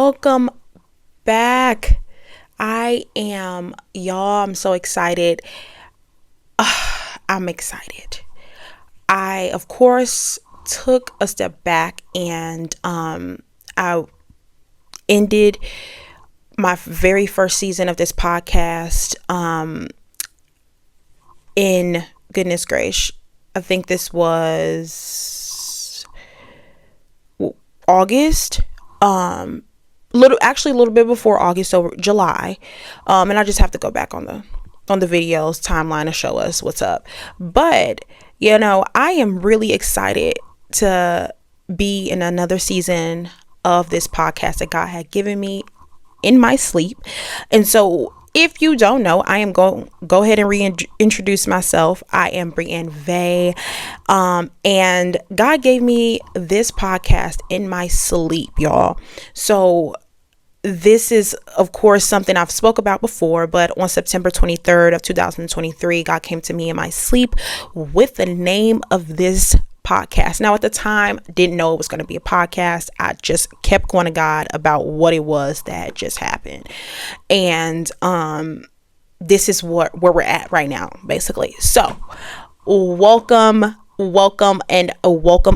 welcome back. I'm so excited. I'm excited. I, of course, took a step back and I ended my very first season of this podcast in goodness gracious. I think this was August. A little bit before August, so July. And I just have to go back on the videos timeline to show us what's up. But I am really excited to be in another season of this podcast that God had given me in my sleep. And so if you don't know, I am go ahead and reintroduce myself. I am Brienne Vay. And God gave me this podcast in my sleep, y'all. So this is, of course, something I've spoke about before, but on September 23rd of 2023, God came to me in my sleep with the name of this podcast. Now, at the time, didn't know it was going to be a podcast. I just kept going to God about what it was that just happened. And this is where we're at right now, basically. So welcome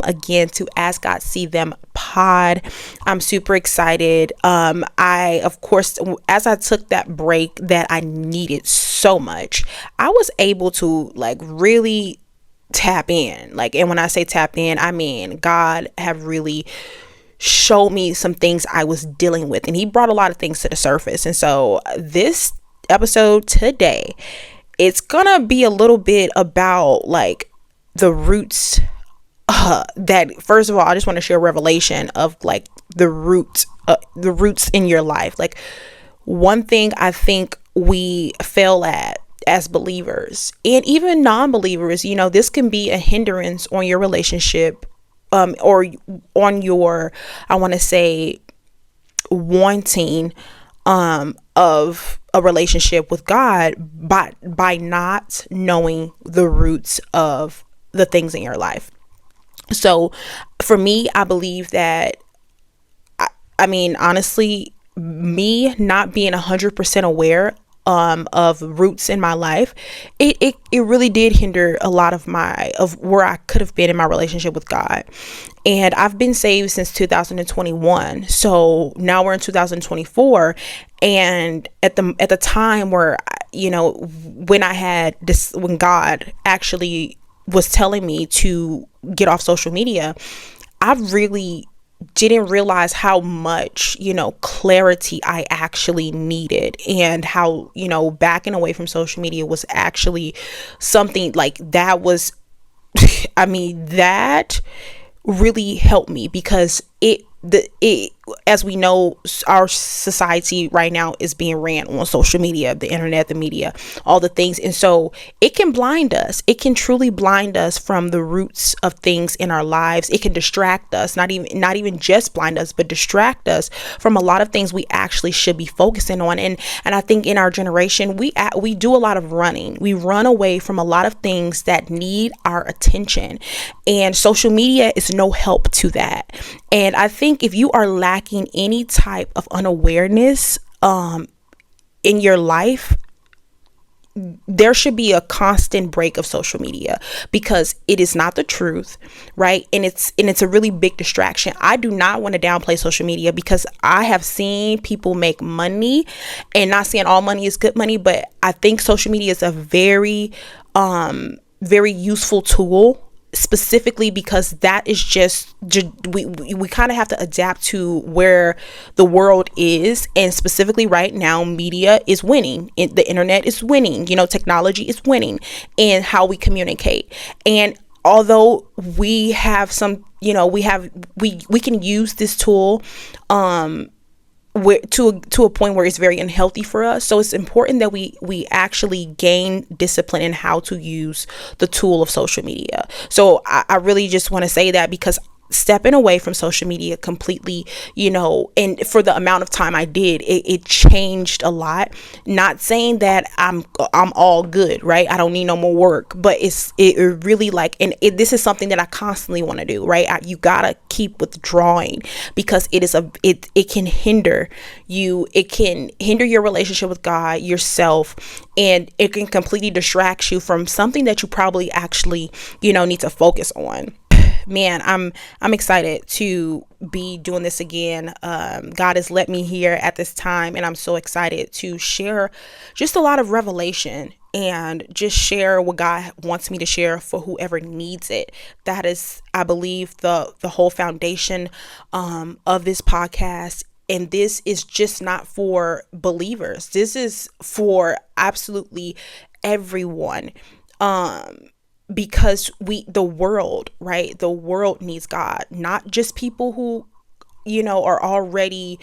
again to As God See Them pod. I'm super excited. I, of course, as I took that break that I needed so much, I was able to really tap in. And when I say tap in, I mean God have really showed me some things I was dealing with, and he brought a lot of things to the surface. And so this episode today, it's gonna be a little bit about the roots that, first of all, I just want to share a revelation of the roots in your life. One thing I think we fail at as believers, and even non-believers, this can be a hindrance on your relationship, or on your, I want to say, wanting of a relationship with God, by not knowing the roots of the things in your life. So for me, I believe that, I mean, honestly, me not being 100% aware of roots in my life, it really did hinder a lot of where I could have been in my relationship with God. And I've been saved since 2021. So now we're in 2024. And at the time where, when God actually was telling me to get off social media, I really didn't realize how much, clarity I actually needed, and how, backing away from social media was actually something that was, I mean, that really helped me, because as we know, our society right now is being ran on social media, the internet, the media, all the things. And so it can blind us. It can truly blind us from the roots of things in our lives. It can distract us, not even just blind us, but distract us from a lot of things we actually should be focusing on. And I think in our generation, we do a lot of running. We run away from a lot of things that need our attention, and social media is no help to that. And I think if you are lacking any type of unawareness in your life, there should be a constant break of social media, because it is not the truth, right? And it's a really big distraction. I do not want to downplay social media, because I have seen people make money, and not saying all money is good money, but I think social media is a very, very useful tool, specifically because that is we kind of have to adapt to where the world is. And specifically right now, media is winning, the internet is winning, technology is winning in how we communicate. And although we have some, we can use this tool to a point where it's very unhealthy for us. So it's important that we actually gain discipline in how to use the tool of social media. So I really just want to say that, because stepping away from social media completely, and for the amount of time I did, it changed a lot. Not saying that I'm all good, right? I don't need no more work, but it really like, and this is something that I constantly want to do, right? You gotta keep withdrawing, because it can hinder you. It can hinder your relationship with God, yourself, and it can completely distract you from something that you probably actually, need to focus on. Man, I'm excited to be doing this again. God has let me here at this time, and I'm so excited to share just a lot of revelation and just share what God wants me to share for whoever needs it. That is, I believe, the whole foundation of this podcast. And this is just not for believers. This is for absolutely everyone. Because the world, right? The world needs God, not just people who, are already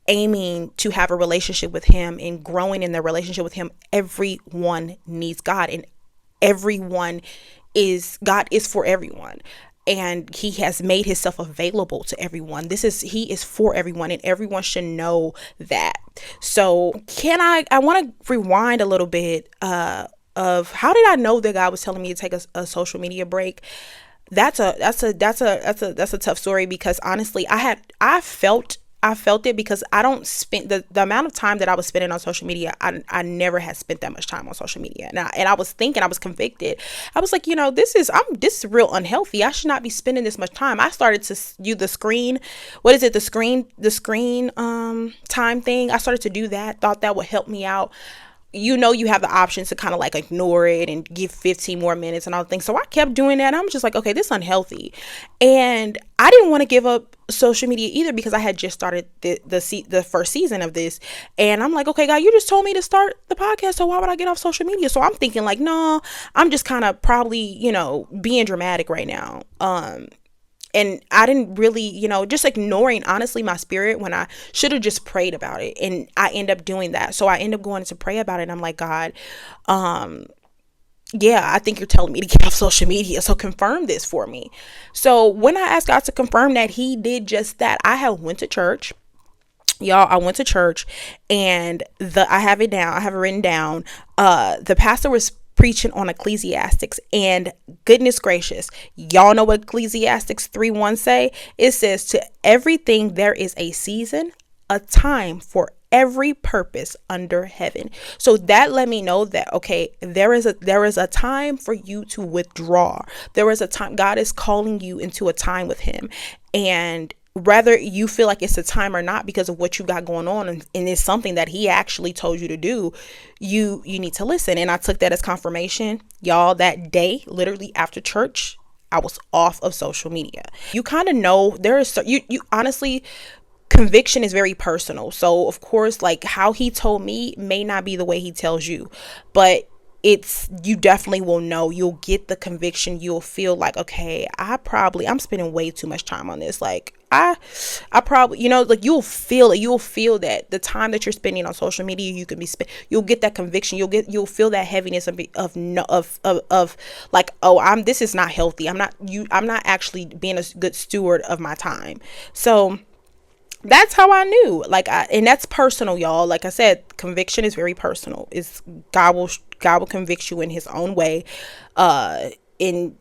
aiming to have a relationship with him and growing in their relationship with him. Everyone needs God, and God is for everyone. And he has made himself available to everyone. He is for everyone, and everyone should know that. So I want to rewind a little bit, of how did I know that God was telling me to take a social media break. That's a tough story, because honestly, I felt it, because I don't spend the amount of time that I was spending on social media. I never had spent that much time on social media. And I was thinking, I was convicted. I was like, this is real unhealthy. I should not be spending this much time. I started to use the screen. What is it? The screen time thing. I started to do that. Thought that would help me out. You have the option to kind of like ignore it and give 15 more minutes and all the things. So I kept doing that. And I'm just like, okay, this is unhealthy. And I didn't want to give up social media either, because I had just started the first season of this. And I'm like, okay, God, you just told me to start the podcast, so why would I get off social media? So I'm thinking like, no, I'm just kind of probably, being dramatic right now. And I didn't really, just ignoring, honestly, my spirit, when I should have just prayed about it. And I end up doing that. So I end up going to pray about it. And I'm like, God, yeah, I think you're telling me to get off social media. So confirm this for me. So when I asked God to confirm that, he did just that. I went to church. Y'all, I went to church, and I have it written down. The pastor was preaching on Ecclesiastics, and goodness gracious, y'all know what Ecclesiastics 3:1 say? It says, to everything there is a season, a time for every purpose under heaven. So that let me know that, okay, there is a time for you to withdraw. There is a time God is calling you into a time with him, and whether you feel like it's a time or not, because of what you got going on, and it's something that he actually told you to do, you need to listen. And I took that as confirmation, y'all. That day, literally after church, I was off of social media. You kind of know you honestly, conviction is very personal. So of course, like how he told me may not be the way he tells you, but you definitely will know. You'll get the conviction. You'll feel like, okay, I'm spending way too much time on this. Like I probably, like you'll feel it. You'll feel that the time that you're spending on social media, you'll get that conviction. You'll feel that heaviness of like, oh, this is not healthy. I'm not actually being a good steward of my time. So that's how I knew. And that's personal, y'all. Like I said, conviction is very personal. God will convict you in his own way. And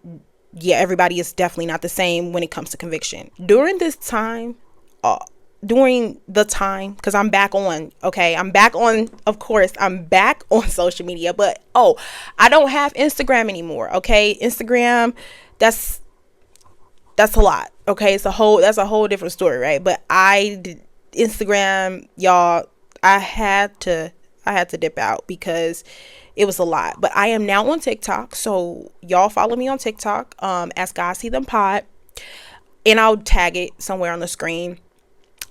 yeah, everybody is definitely not the same when it comes to conviction. During this time, because I'm back on, okay, of course, I'm back on social media, but I don't have Instagram anymore. Okay, Instagram, that's a lot. Okay, that's a whole different story, right? But Instagram, y'all, I had to dip out because it was a lot. But I am now on TikTok, so y'all follow me on TikTok, as God See Them Pod, and I'll tag it somewhere on the screen.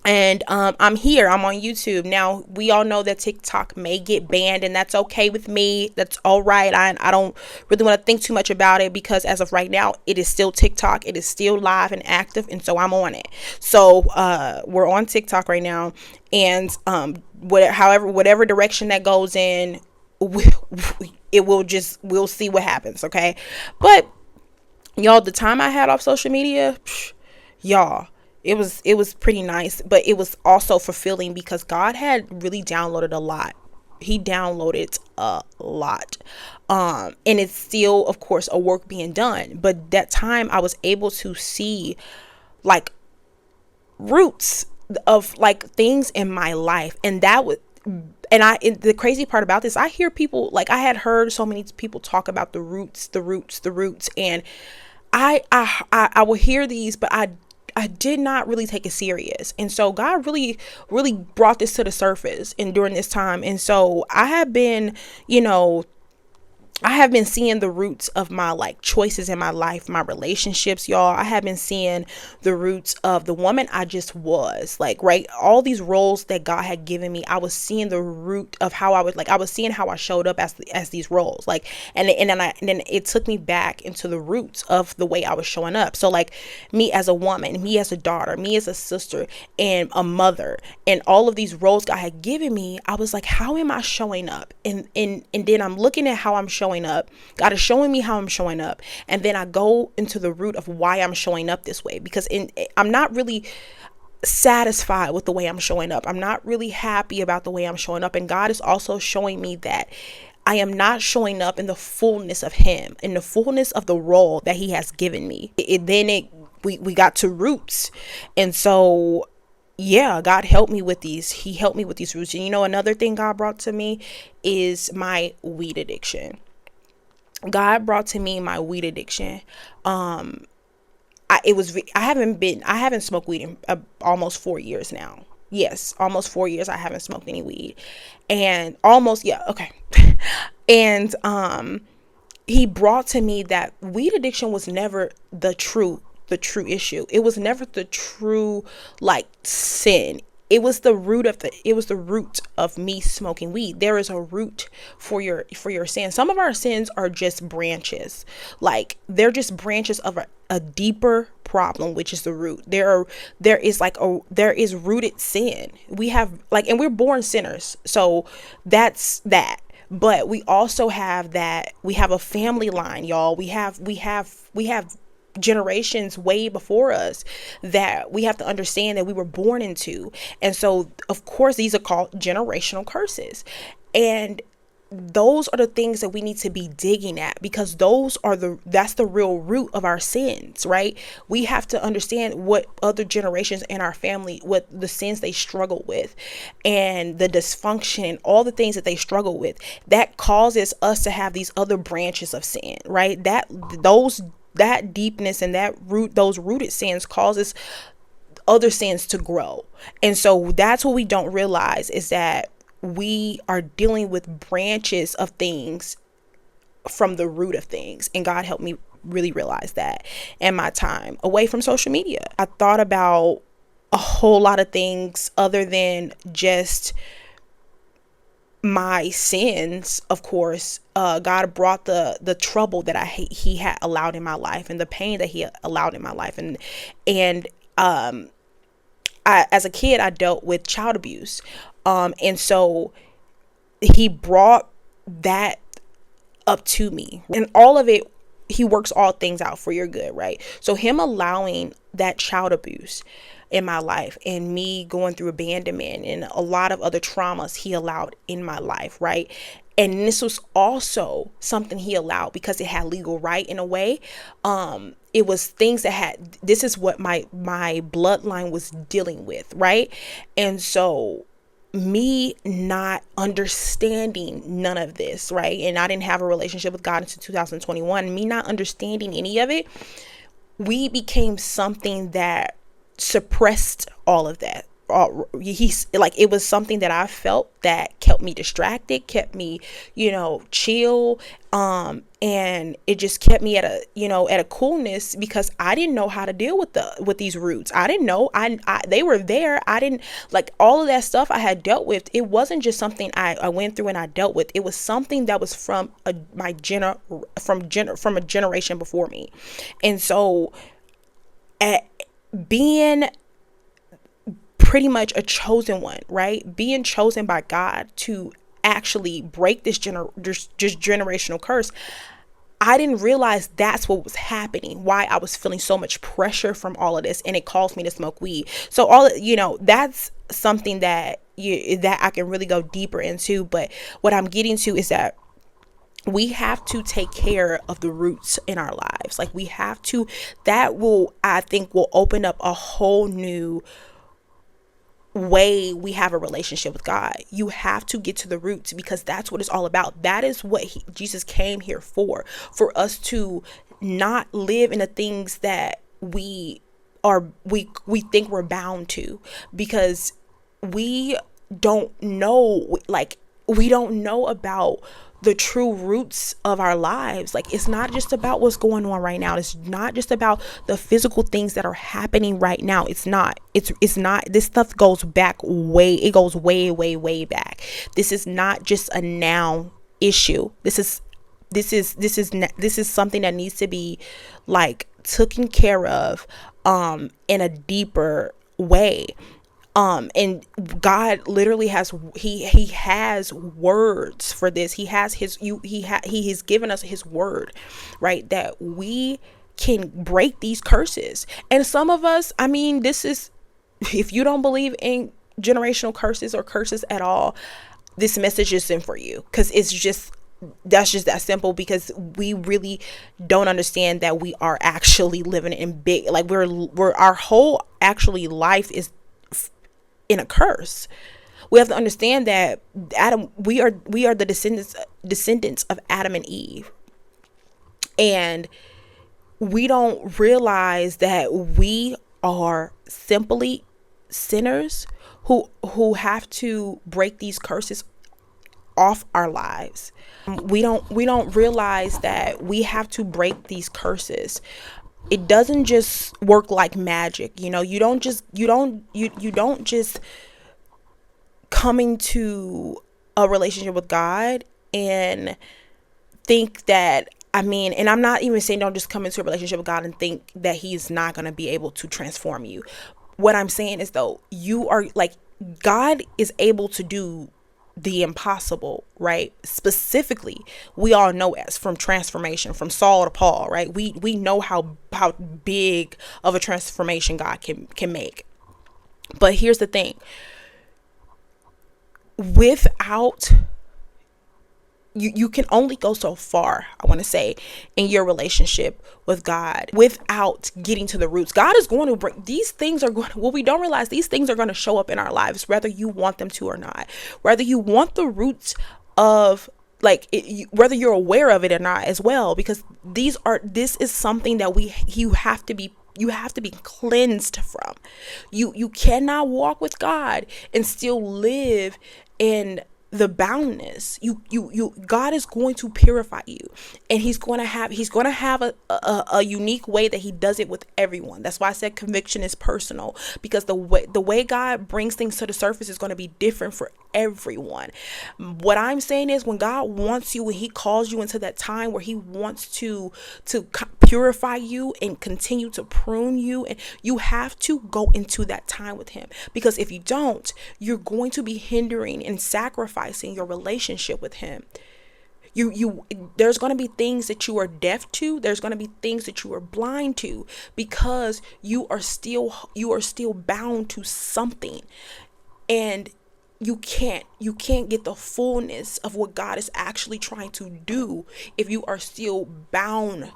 And I'm on YouTube. Now, we all know that TikTok may get banned, and that's okay with me. That's all right. I don't really want to think too much about it, because as of right now, it is still TikTok. It is still live and active, and so I'm on it. So we're on TikTok right now, and whatever direction that goes in, we'll see what happens, okay? But y'all, the time I had off social media, Y'all, it was pretty nice, but it was also fulfilling because God had really downloaded a lot. He downloaded a lot. And it's still, of course, a work being done, but that time I was able to see like roots of like things in my life. And that was, and the crazy part about this, I hear people, like I had heard so many people talk about the roots, the roots, and I will hear these, but I did not really take it serious. And so God really brought this to the surface and during this time. And so you know, I have been seeing the roots of my like choices in my life, my relationships, y'all. I have been seeing the roots of the woman I just was, like, right? All these roles that God had given me, I was seeing the root of how I was seeing how I showed up as these roles. Like, and then it took me back into the roots of the way I was showing up. So like me as a woman, me as a daughter, me as a sister and a mother, and all of these roles God had given me, I was like, how am I showing up? And then I'm looking at how I'm showing up. God is showing me how I'm showing up. And then I go into the root of why I'm showing up this way, because I'm not really satisfied with the way I'm showing up. I'm not really happy about the way I'm showing up. And God is also showing me that I am not showing up in the fullness of Him, in the fullness of the role that He has given me. We got to roots. And so yeah, God helped me with these. He helped me with these roots. And you know, another thing God brought to me is my weed addiction. God brought to me my weed addiction. I haven't smoked weed in almost 4 years now. Yes, almost 4 years I haven't smoked any weed. And almost, yeah, okay. And he brought to me that weed addiction was never the true issue. It was never the true like sin. It was the root of me smoking weed. There is a root for your sin. Some of our sins are just branches. Like they're just branches of a deeper problem, which is the root. There is rooted sin. We have like, and we're born sinners. So that's that. But we also have that, we have a family line, y'all. We have generations way before us that we have to understand that we were born into. And so of course these are called generational curses, and those are the things that we need to be digging at, because that's the real root of our sins, right? We have to understand what other generations in our family, what the sins they struggle with, and the dysfunction, all the things that they struggle with, that causes us to have these other branches of sin, right? That deepness and those rooted sins causes other sins to grow. And so that's what we don't realize, is that we are dealing with branches of things from the root of things. And God helped me really realize that in my time away from social media. I thought about a whole lot of things other than just my sins. Of course, God brought the trouble that He had allowed in my life, and the pain that He allowed in my life, and as a kid I dealt with child abuse, and so He brought that up to me, and all of it, He works all things out for your good, right? So Him allowing that child abuse in my life, and me going through abandonment and a lot of other traumas He allowed in my life, right? And this was also something He allowed because it had legal right in a way. It was things this is what my bloodline was dealing with, right? And so me not understanding none of this, right? And I didn't have a relationship with God until 2021. Me not understanding any of it, we became something that suppressed all of that. He's like, it was something that I felt that kept me distracted, kept me, chill. And it just kept me at a coolness, because I didn't know how to deal with these roots. I didn't know. They were there. I didn't, like, all of that stuff I had dealt with. It wasn't just something I went through and I dealt with. It was something that was from a generation before me. And so being pretty much a chosen one, right? Being chosen by God to actually break this just generational curse, I didn't realize that's what was happening, why I was feeling so much pressure from all of this, and it caused me to smoke weed. So that's something that I can really go deeper into. But what I'm getting to is that we have to take care of the roots in our lives. Like, we have to. That will, I think, will open up a whole new way we have a relationship with God. You have to get to the roots, because that's what it's all about. That is what Jesus came here for us to not live in the things that we think we're bound to, because we don't know, like, we don't know about the true roots of our lives. Like, it's not just about what's going on right now. It's not just about the physical things that are happening right now. It's not. This stuff goes back it goes way, way, way back. This is not just a now issue. This is something that needs to be, like, taken care of in a deeper way. And God literally has, he has words for this. He has he has given us his word, right? That we can break these curses. And some of us, I mean, this is, if you don't believe in generational curses or curses at all, this message isn't for you, because that's just that simple. Because we really don't understand that we are actually living in big, like, we're our whole actually life is in a curse. We have to understand that we are the descendants of Adam and Eve, and we don't realize that we are simply sinners who have to break these curses off our lives. We don't realize that we have to break these curses. It doesn't just work like magic. You don't just come into a relationship with God and think that, I mean, and I'm not even saying don't just come into a relationship with God and think that he's not going to be able to transform you. What I'm saying is, though, you are, like, God is able to do the impossible, right? Specifically, we all know, as from transformation, from Saul to Paul, right? We know how big of a transformation God can make. But here's the thing: without you can only go so far, I want to say, in your relationship with God without getting to the roots. God is going to bring these things what we don't realize, these things are going to show up in our lives, whether you want them to or not, whether you want the roots of, like, whether you're aware of it or not as well, because this is something that you have to be cleansed from. You cannot walk with God and still live in the boundness. God is going to purify you, and he's going to have a unique way that he does it with everyone. That's why I said conviction is personal, because the way God brings things to the surface is going to be different for everyone. What I'm saying is, when God wants you, when he calls you into that time where he wants to purify you and continue to prune you, and you have to go into that time with him, because if you don't, you're going to be hindering and sacrificing your relationship with him. There's going to be things that you are deaf to. There's going to be things that you are blind to, because you are still bound to something, and you can't get the fullness of what God is actually trying to do if you are still bound.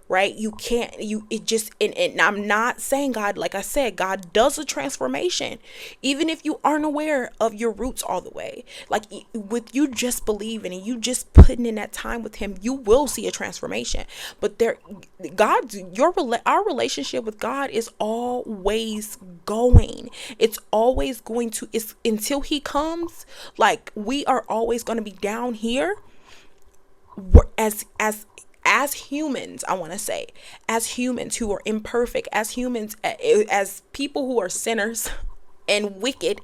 Right? And I'm not saying God, like I said, God does a transformation, even if you aren't aware of your roots all the way. Like, with you just believing and you just putting in that time with him, you will see a transformation. But our relationship with God is always going. It's always going to, it's until he comes. Like, we are always going to be down here as humans, I want to say, as humans who are imperfect, as humans, as people who are sinners and wicked,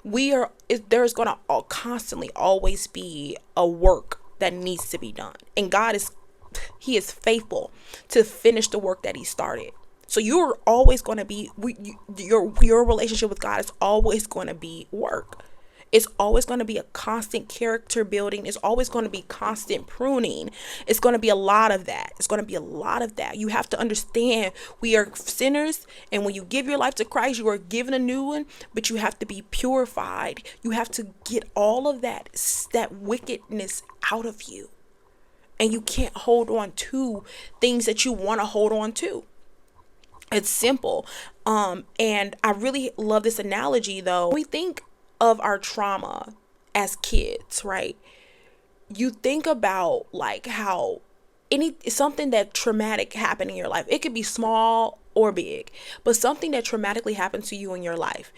there's going to constantly always be a work that needs to be done. And he is faithful to finish the work that he started. So you're always going to be, your relationship with God is always going to be work. It's always going to be a constant character building. It's always going to be constant pruning. It's going to be a lot of that. It's going to be a lot of that. You have to understand we are sinners, and when you give your life to Christ, you are given a new one, but you have to be purified. You have to get all of that wickedness out of you. And you can't hold on to things that you want to hold on to. It's simple. And I really love this analogy though. We think of our trauma as kids, right? You think about like how something that traumatic happened in your life. It could be small or big, but something that traumatically happened to you in your life.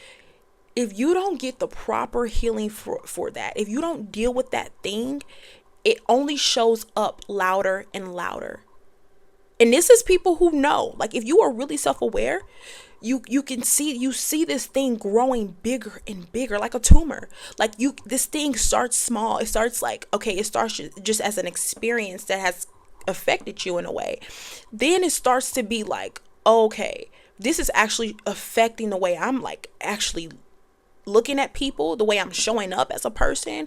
If you don't get the proper healing for that, if you don't deal with that thing, it only shows up louder and louder. And this is people who know, like if you are really self-aware, you see this thing growing bigger and bigger like a tumor. Like this thing starts small. It starts like, okay, it starts just as an experience that has affected you in a way. Then it starts to be like, okay, this is actually affecting the way I'm like actually looking at people, the way I'm showing up as a person.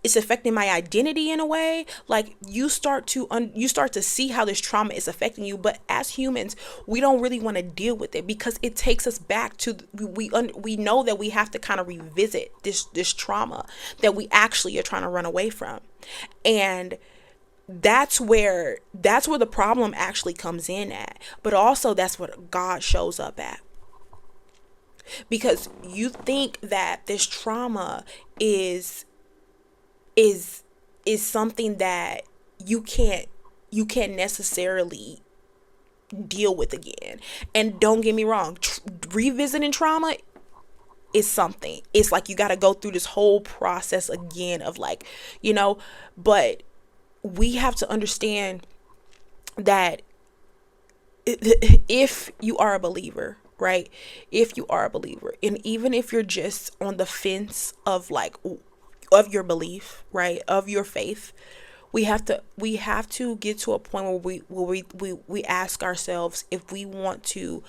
It's affecting my identity in a way. Like you start to see how this trauma is affecting you. But as humans, we don't really want to deal with it because it takes us back to we know that we have to kind of revisit this trauma that we actually are trying to run away from. And that's where the problem actually comes in at. But also that's what God shows up at. Because you think that this trauma is something that you can't necessarily deal with again. And don't get me wrong, revisiting trauma is something. It's like you got to go through this whole process again of like, but we have to understand that if you are a believer, right? If you are a believer, and even if you're just on the fence of like of your belief, right, of your faith, we have to get to a point where we ask ourselves if we want to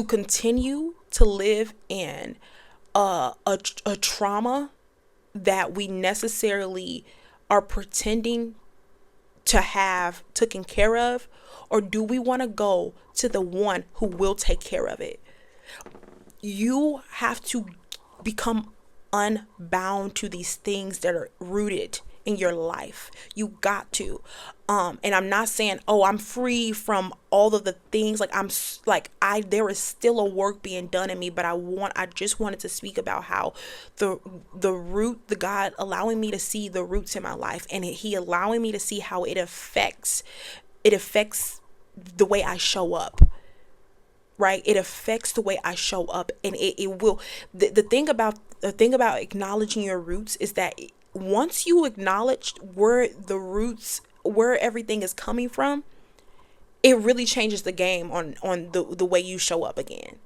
continue to live in a trauma that we necessarily are pretending to have taken care of, or do we want to go to the one who will take care of it? You have to become unbound to these things that are rooted in your life. You got to. And I'm not saying, oh, I'm free from all of the things. There is still a work being done in me, but I just wanted to speak about how the God allowing me to see the roots in my life, and he allowing me to see how it affects the way I show up. Right? It affects the way I show up, and it will. The thing about acknowledging your roots is that once you acknowledge where everything is coming from, it really changes the game on the way you show up again.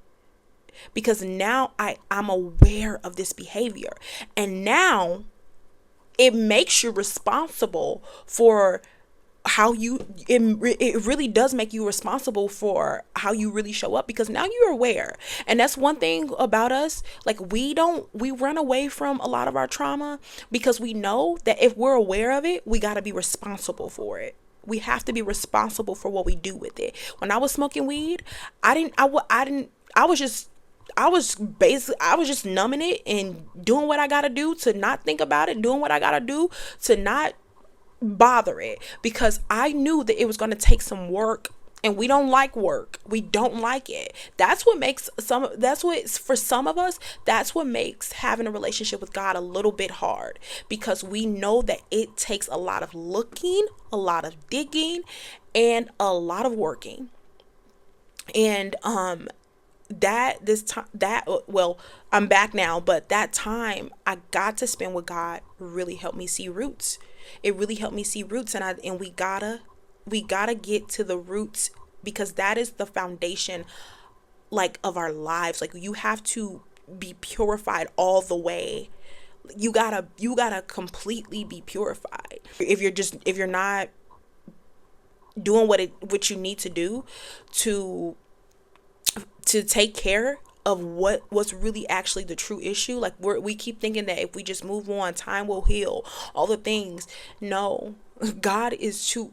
Because now I'm aware of this behavior, and now it makes you responsible for how it really does make you responsible for how you really show up, because now you're aware. And that's one thing about us, like we run away from a lot of our trauma because we know that if we're aware of it, we got to be responsible for it. We have to be responsible for what we do with it. When I was smoking weed, I was just numbing it and doing what I got to do to not think about it, doing what I got to do to not bother it, because I knew that it was going to take some work, and we don't like work. We don't like it. For some of us, that's what makes having a relationship with God a little bit hard, because we know that it takes a lot of looking, a lot of digging, and a lot of working. And I'm back now, but that time I got to spend with God really helped me see roots. It really helped me see roots, and we gotta get to the roots, because that is the foundation, like, of our lives. Like, you have to be purified all the way. You gotta completely be purified. If you're not doing what you need to do to take care what's really actually the true issue. Like we keep thinking that if we just move on, time will heal all the things. No, God is too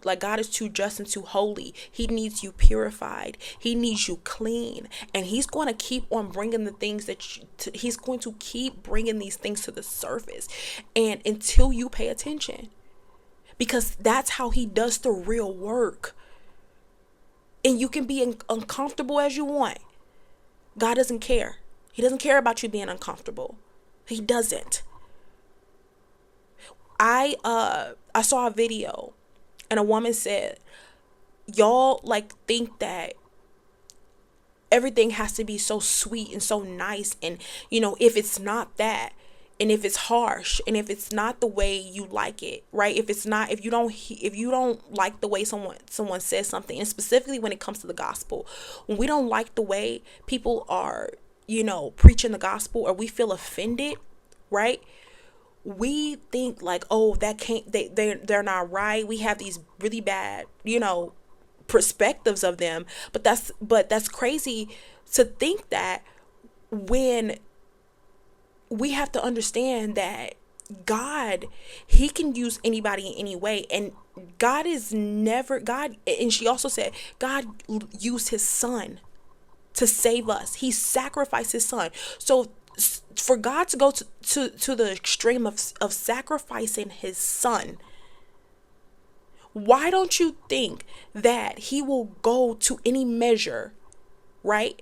just and too holy. He needs you purified. He needs you clean, and he's going to keep on bringing the things he's going to keep bringing these things to the surface, and until you pay attention, because that's how he does the real work. And you can be uncomfortable as you want. God doesn't care. He doesn't care about you being uncomfortable. He doesn't. I saw a video, and a woman said, y'all like think that everything has to be so sweet and so nice, and if it's not that, and if it's harsh, and if it's not the way you like it, right? If you don't like the way someone says something, and specifically when it comes to the gospel, when we don't like the way people are preaching the gospel, or we feel offended, right? We think like, oh, that can't, they're not right. We have these really bad perspectives of them. But that's crazy to think that, when we have to understand that God, he can use anybody in any way. And God, and she also said, God used his son to save us. He sacrificed his son. So for God to go to the extreme of sacrificing his son, why don't you think that he will go to any measure, right,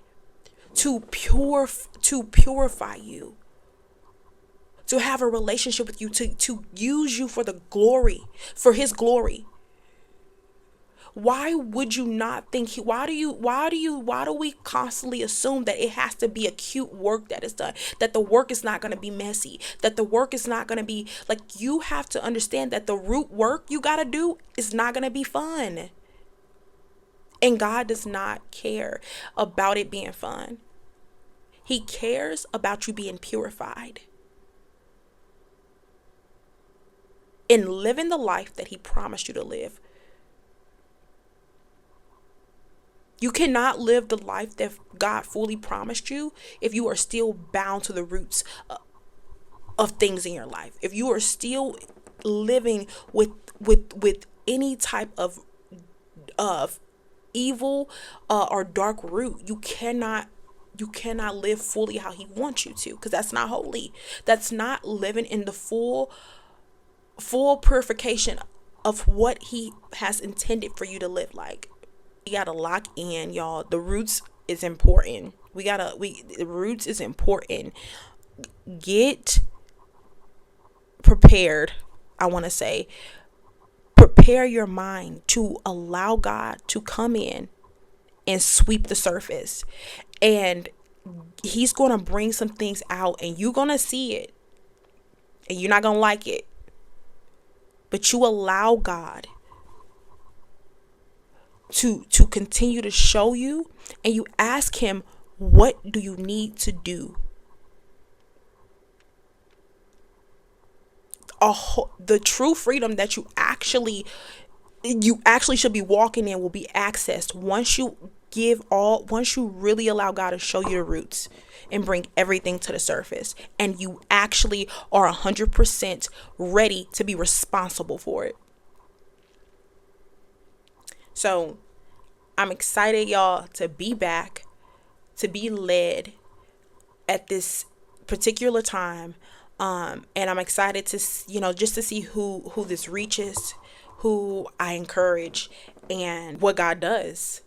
to purify you, to have a relationship with you, to use you for his glory? Why would you not think why do we constantly assume that it has to be a cute work that is done, that the work is not going to be messy, that the work is not going to be like, you have to understand that the root work you got to do is not going to be fun. And God does not care about it being fun. He cares about you being purified and living the life that he promised you to live. You cannot live the life that God fully promised you if you are still bound to the roots of things in your life. If you are still living with any type of evil or dark root, you cannot live fully how he wants you to, because that's not holy. That's not living in the full purification of what he has intended for you to live like. We gotta lock in, y'all. The roots is important. The roots is important. Get prepared. I want to say, prepare your mind to allow God to come in and sweep the surface, and he's gonna bring some things out, and you're gonna see it, and you're not gonna like it, but you allow God to continue to show you, and you ask him, what do you need to do? The true freedom that you actually should be walking in will be accessed once you really allow God to show you the roots and bring everything to the surface, and you actually are 100% ready to be responsible for it. So I'm excited, y'all, to be back, to be led at this particular time. And I'm excited to, just to see who this reaches, who I encourage, and what God does.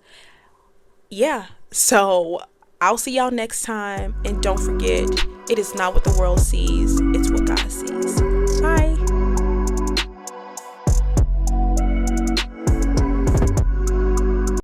Yeah. So I'll see y'all next time. And don't forget, it is not what the world sees, it's what God